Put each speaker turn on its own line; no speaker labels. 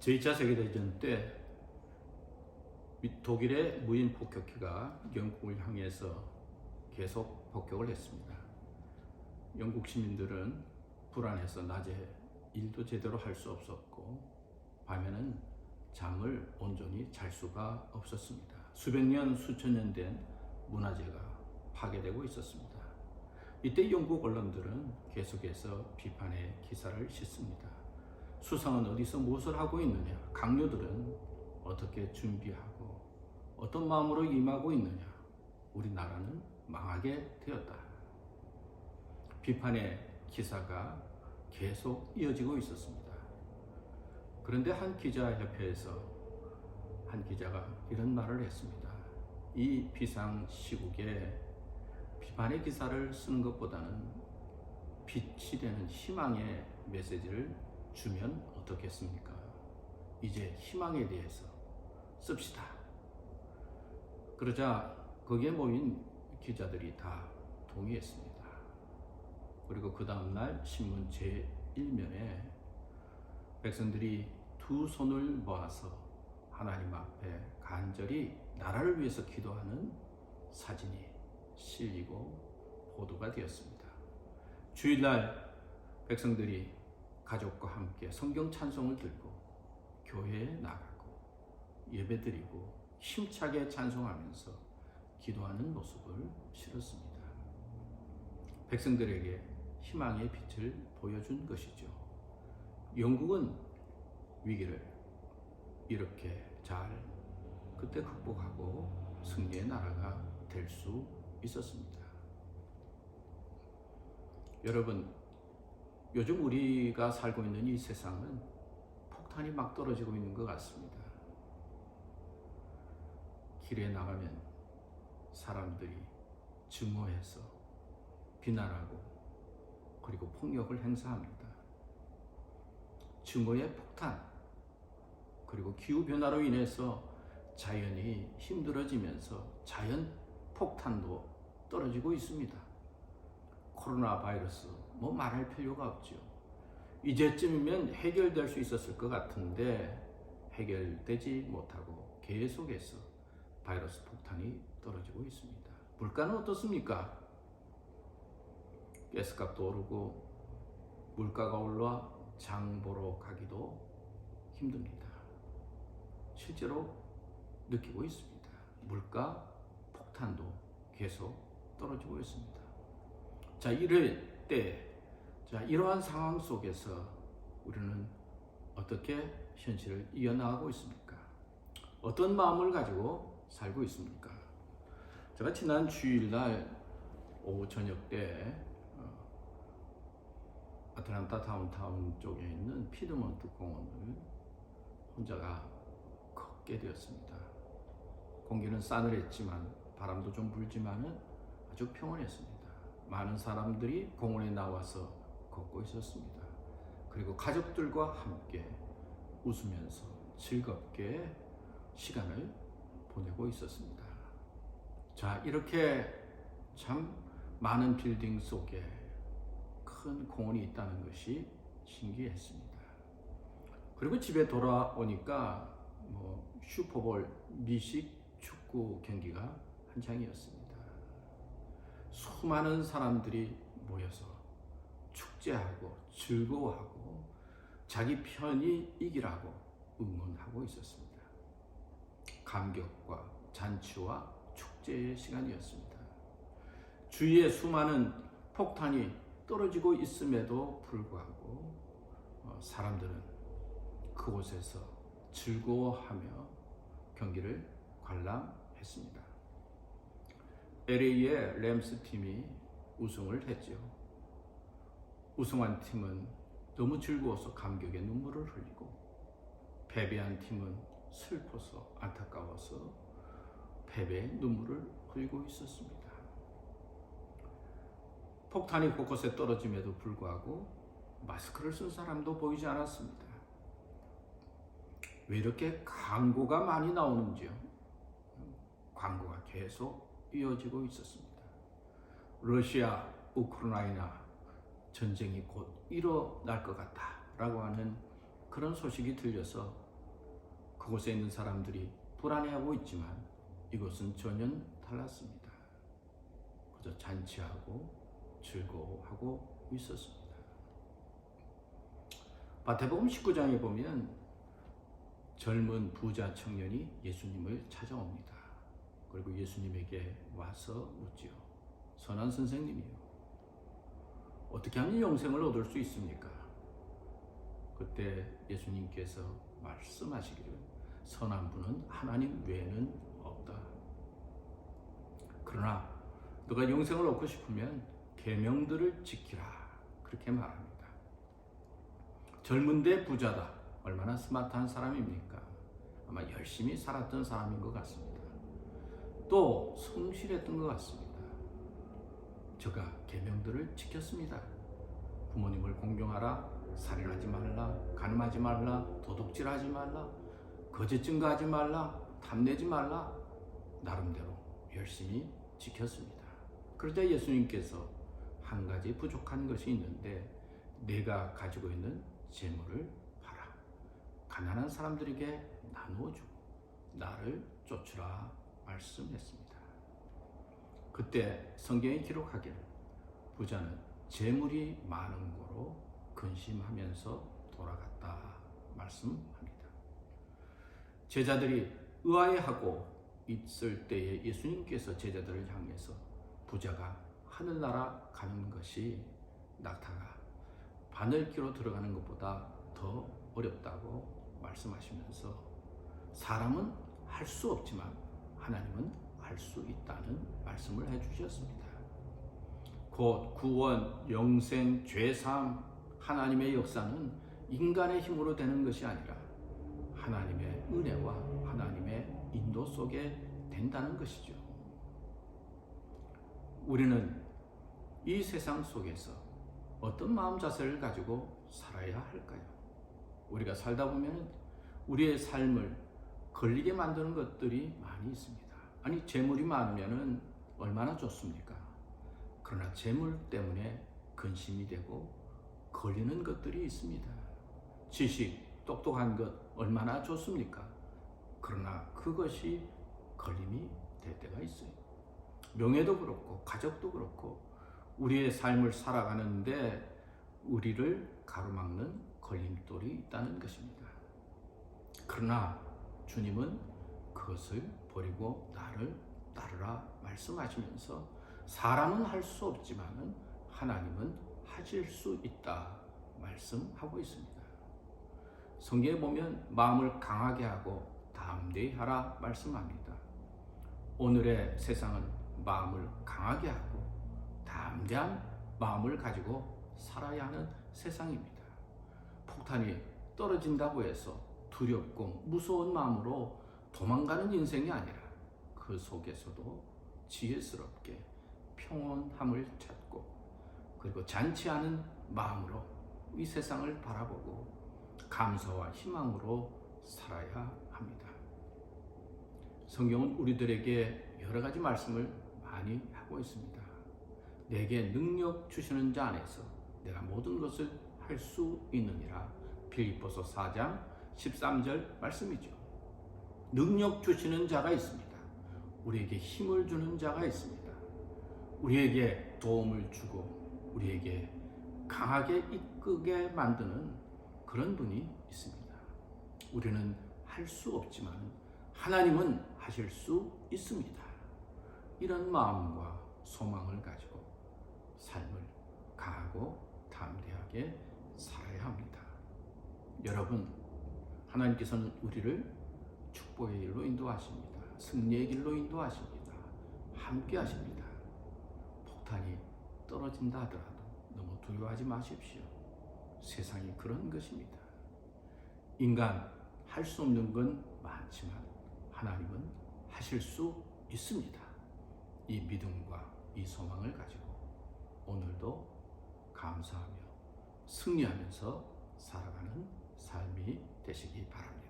제2차 세계대전 때 독일의 무인 폭격기가 영국을 향해서 계속 폭격을 했습니다. 영국 시민들은 불안해서 낮에 일도 제대로 할 수 없었고 밤에는 잠을 온전히 잘 수가 없었습니다. 수백 년, 수천 년 된 문화재가 파괴되고 있었습니다. 이때 영국 언론들은 계속해서 비판의 기사를 싣습니다. 수상은 어디서 무엇을 하고 있느냐? 강요들은 어떻게 준비하고 어떤 마음으로 임하고 있느냐? 우리나라는 망하게 되었다. 비판의 기사가 계속 이어지고 있었습니다. 그런데 한 기자협회에서 한 기자가 이런 말을 했습니다. 이 비상시국에 비판의 기사를 쓰는 것보다는 빛이 되는 희망의 메시지를 주면 어떻겠습니까? 이제 희망에 대해서 씁시다. 그러자 거기에 모인 기자들이 다 동의했습니다. 그리고 그 다음날 신문 제1면에 백성들이 두 손을 모아서 하나님 앞에 간절히 나라를 위해서 기도하는 사진이 실리고 보도가 되었습니다. 주일날 백성들이 가족과 함께 성경 찬송을 들고 교회에 나가고 예배드리고 힘차게 찬송하면서 기도하는 모습을 실었습니다. 백성들에게 희망의 빛을 보여준 것이죠. 영국은 위기를 이렇게 잘 그때 극복하고 승리의 나라가 될 수 있었습니다. 여러분, 요즘 우리가 살고 있는 이 세상은 폭탄이 막 떨어지고 있는 것 같습니다. 길에 나가면 사람들이 증오해서 비난하고 그리고 폭력을 행사합니다. 증오의 폭탄, 그리고 기후변화로 인해서 자연이 힘들어지면서 자연 폭탄도 떨어지고 있습니다. 코로나 바이러스 뭐 말할 필요가 없죠. 이제쯤이면 해결될 수 있었을 것 같은데 해결되지 못하고 계속해서 바이러스 폭탄이 떨어지고 있습니다. 물가는 어떻습니까? 가스값도 오르고 물가가 올라 장 보러 가기도 힘듭니다. 실제로 느끼고 있습니다. 물가 폭탄도 계속 떨어지고 있습니다. 자, 이럴 때, 이러한 상황 속에서 우리는 어떻게 현실을 이어나가고 있습니까? 어떤 마음을 가지고 살고 있습니까? 제가 지난 주일날 오후 저녁 때 아틀란타 다운타운 쪽에 있는 피드먼트 공원을 혼자가 걷게 되었습니다. 공기는 싸늘했지만 바람도 좀 불지만은 아주 평온했습니다. 많은 사람들이 공원에 나와서 걷고 있었습니다. 그리고 가족들과 함께 웃으면서 즐겁게 시간을 보내고 있었습니다. 자, 이렇게 참 많은 빌딩 속에 큰 공원이 있다는 것이 신기했습니다. 그리고 집에 돌아오니까 슈퍼볼 미식 축구 경기가 한창이었습니다. 수많은 사람들이 모여서 축제하고 즐거워하고 자기 편이 이기라고 응원하고 있었습니다. 감격과 잔치와 축제의 시간이었습니다. 주위에 수많은 폭탄이 떨어지고 있음에도 불구하고 사람들은 그곳에서 즐거워하며 경기를 관람했습니다. LA의 램스 팀이 우승을 했죠. 우승한 팀은 너무 즐거워서 감격의 눈물을 흘리고 패배한 팀은 슬퍼서 안타까워서 패배의 눈물을 흘리고 있었습니다. 폭탄이 곳곳에 떨어짐에도 불구하고 마스크를 쓴 사람도 보이지 않았습니다. 왜 이렇게 광고가 많이 나오는지요? 광고가 계속 이어지고 있었습니다. 러시아, 우크라이나 전쟁이 곧 일어날 것 같다라고 하는 그런 소식이 들려서 그곳에 있는 사람들이 불안해하고 있지만 이곳은 전혀 달랐습니다. 그저 잔치하고 즐거워하고 있었습니다. 마태복음 19장에 보면 젊은 부자 청년이 예수님을 찾아옵니다. 그리고 예수님에게 와서 묻지요. 선한 선생님이요, 어떻게 하면 영생을 얻을 수 있습니까? 그때 예수님께서 말씀하시기를 선한 분은 하나님 외에는 없다. 그러나 너가 영생을 얻고 싶으면 계명들을 지키라. 그렇게 말합니다. 젊은데 부자다. 얼마나 스마트한 사람입니까? 아마 열심히 살았던 사람인 것 같습니다. 또 성실했던 것 같습니다. 저가 계명들을 지켰습니다. 부모님을 공경하라, 살인하지 말라, 간음하지 말라, 도둑질하지 말라, 거짓 증거하지 말라, 탐내지 말라, 나름대로 열심히 지켰습니다. 그러자 예수님께서 한 가지 부족한 것이 있는데 내가 가지고 있는 재물을 팔아 가난한 사람들에게 나누어 주고 나를 쫓으라 말씀했습니다. 그때 성경에 기록하기를 부자는 재물이 많은 고로 근심하면서 돌아갔다 말씀합니다. 제자들이 의아해하고 있을 때에 예수님께서 제자들을 향해서 부자가 하늘나라 가는 것이 낙타가 바늘기로 들어가는 것보다 더 어렵다고 말씀하시면서 사람은 할 수 없지만 하나님은 할 수 있다는 말씀을 해주셨습니다. 곧 구원, 영생, 죄사함, 하나님의 역사는 인간의 힘으로 되는 것이 아니라 하나님의 은혜와 하나님의 인도 속에 된다는 것이죠. 우리는 이 세상 속에서 어떤 마음 자세를 가지고 살아야 할까요? 우리가 살다 보면 우리의 삶을 걸리게 만드는 것들이 많이 있습니다. 아니, 재물이 많으면 얼마나 좋습니까? 그러나 재물 때문에 근심이 되고 걸리는 것들이 있습니다. 지식, 똑똑한 것 얼마나 좋습니까? 그러나 그것이 걸림이 될 때가 있어요. 명예도 그렇고 가족도 그렇고 우리의 삶을 살아가는데 우리를 가로막는 걸림돌이 있다는 것입니다. 그러나 주님은 그것을 버리고 나를 따르라 말씀하시면서 사람은 할 수 없지만 하나님은 하실 수 있다 말씀하고 있습니다. 성경에 보면 마음을 강하게 하고 담대히 하라 말씀합니다. 오늘의 세상은 마음을 강하게 하고 담대한 마음을 가지고 살아야 하는 세상입니다. 폭탄이 떨어진다고 해서 두렵고 무서운 마음으로 도망가는 인생이 아니라 그 속에서도 지혜스럽게 평온함을 찾고 그리고 잔치하는 마음으로 이 세상을 바라보고 감사와 희망으로 살아야 합니다. 성경은 우리들에게 여러 가지 말씀을 많이 하고 있습니다. 내게 능력 주시는 자 안에서 내가 모든 것을 할 수 있느니라. 빌립보서 4장 13절 말씀이죠. 능력 주시는 자가 있습니다. 우리에게 힘을 주는 자가 있습니다. 우리에게 도움을 주고 우리에게 강하게 이끄게 만드는 그런 분이 있습니다. 우리는 할 수 없지만 하나님은 하실 수 있습니다. 이런 마음과 소망을 가지고 삶을 강하고 담대하게 살아야 합니다. 여러분, 하나님께서는 우리를 축복의 길로 인도하십니다. 승리의 길로 인도하십니다. 함께 하십니다. 폭탄이 떨어진다 하더라도 너무 두려워하지 마십시오. 세상이 그런 것입니다. 인간 할 수 없는 건 많지만 하나님은 하실 수 있습니다. 이 믿음과 이 소망을 가지고 오늘도 감사하며 승리하면서 살아가는 삶이 되시기 바랍니다.